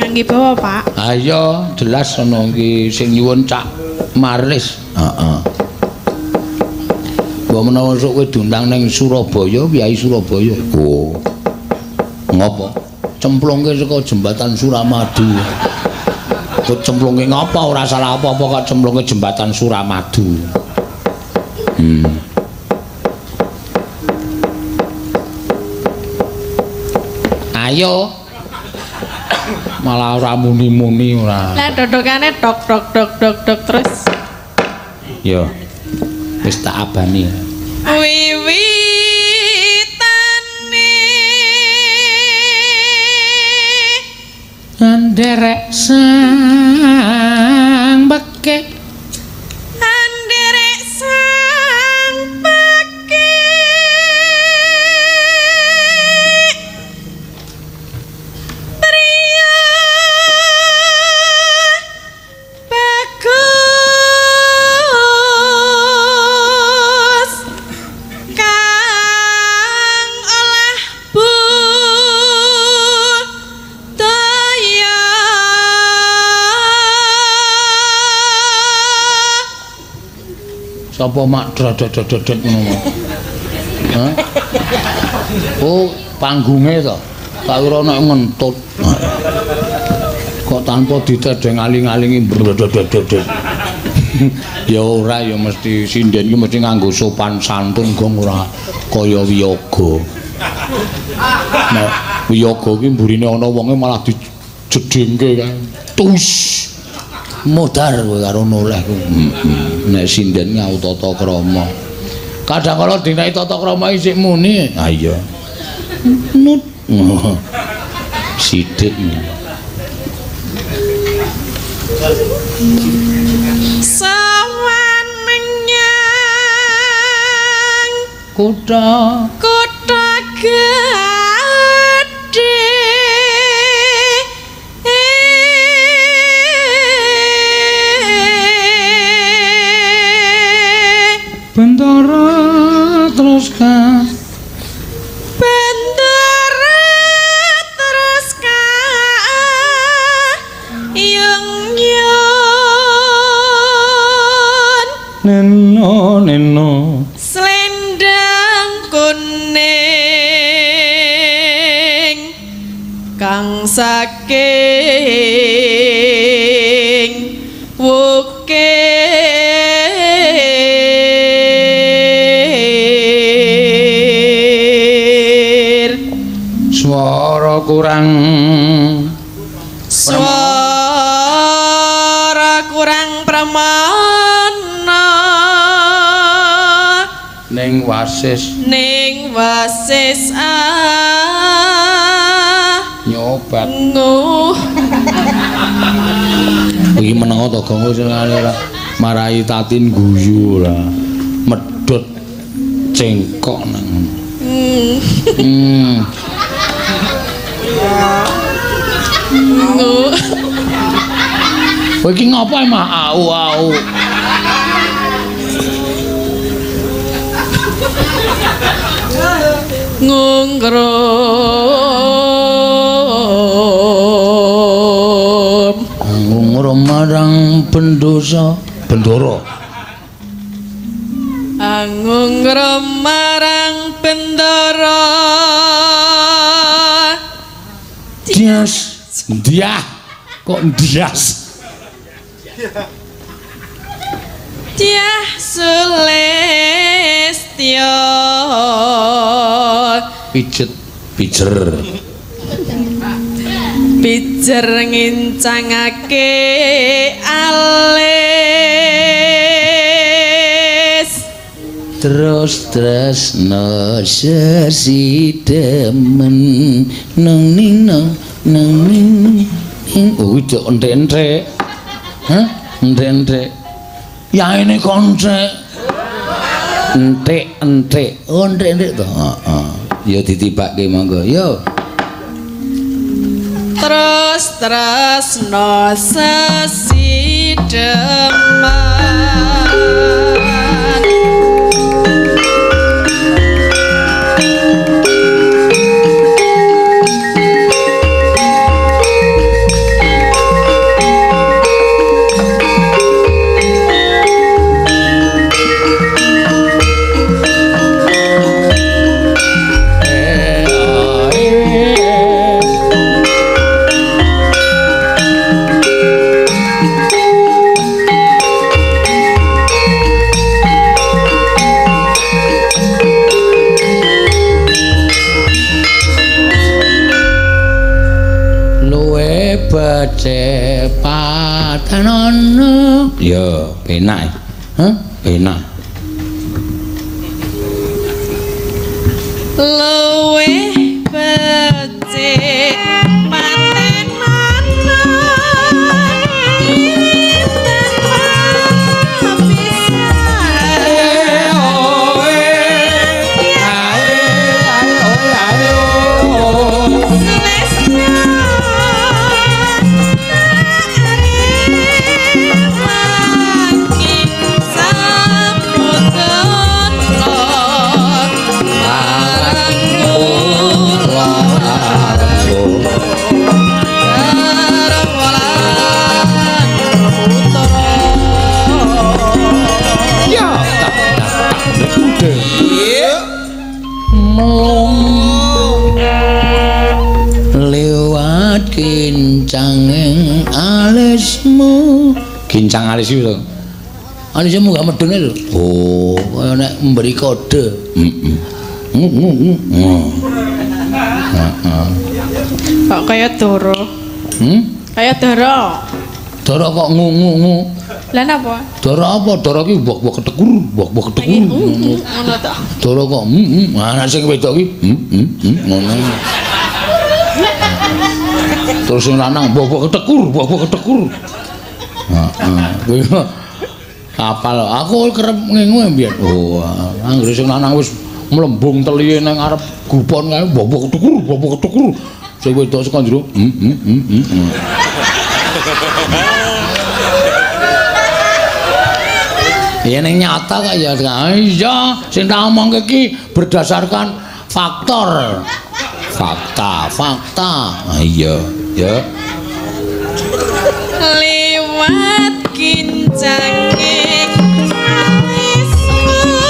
nggih bawa, Pak. Ha iya, jelas ana iki sing nyuwun Cak Marlis. Heeh. Mbok menawa sok kowe diundang ning Surabaya, Kyai Surabaya. Oh. Ngopo? Cemplungke saka jembatan Suramadu. Kok cemplungke ngapa ora salah apa-apa kok cemplungke jembatan Suramadu. Ayo. Malah ora muni-muni ora. Lah dodokane dok terus. Yo. Wis tak abani. Wiwitane Anderek sang beke anderek sang beke priya bagus kang olah budaya sapa mak drodot-drodot ngono. Hah? Oh, panggunge to. Tak kira nek ngentut. Kok tanpa ditedeng aling-alingi brodot-drodot. Ya ora ya mesti sinden iki mesti nganggo sopan santun gong ora kaya wiyaga. Nek wiyaga iki mburine ana wonge malah dijedhengke kan. Tus. Modar kowe karo noleh kowe. Nek sinden ngau tata krama. Kadang kala dinai tata krama isih muni. Ha iya. Nut. Sithik. Sawan menyang Kutha gedhe Bendara terus ka bendera terus ka yung neno selendang kuning kang saking wukir swara kurang pramana ning wasis nyobat iki menengo to gongo sing ora marai tatin guyu ora medhot cengkok nang kowe iki ngapa emang au ngungrum marang pendosa bendoro ngungrum marang bendoro dias dia kok dias Dyah Sulistya pijer ngincangake alis terus no sesidemen nang ning oh itu entek hah entek ya ini kontrek entek oh entek to ya ditibake monggo yo terus no sesidemen luwe becepatan ana. Ya, penak. Hah? Penak. Luwe becepatan ana. Kincanging alismu. Kincang alis itu. Alismu gak medun itu. Oh, kaya nek memberi kode. Kok kaya Doro? Kaya Doro. Doro kok ngu. Lah napa? Doro apa? Doro ki mbok ketekur, mbok ketekur. Ngono ta. Doro kok ana sing wedok ki ngono. Terus sing lanang mbok ketekur. Heeh. Apal aku kerep ngengu mbiyen. Oh, anggere sing lanang wis mlembung telihe nang arep gupon kae mbok ketekur. Sing wedok saka njero. Ya ning nyata kok ya. Iya, sing tak omongke iki berdasarkan fakta. Iya, ya. Liwat kincanging alismu.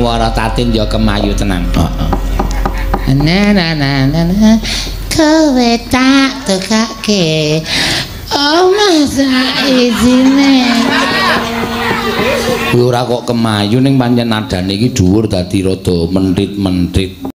swara tatin ya kemayu tenan. Na kowe tak tukake masa izine ora kok kemayu ning pancen nadane iki dhuwur dadi rada mentit-mentit.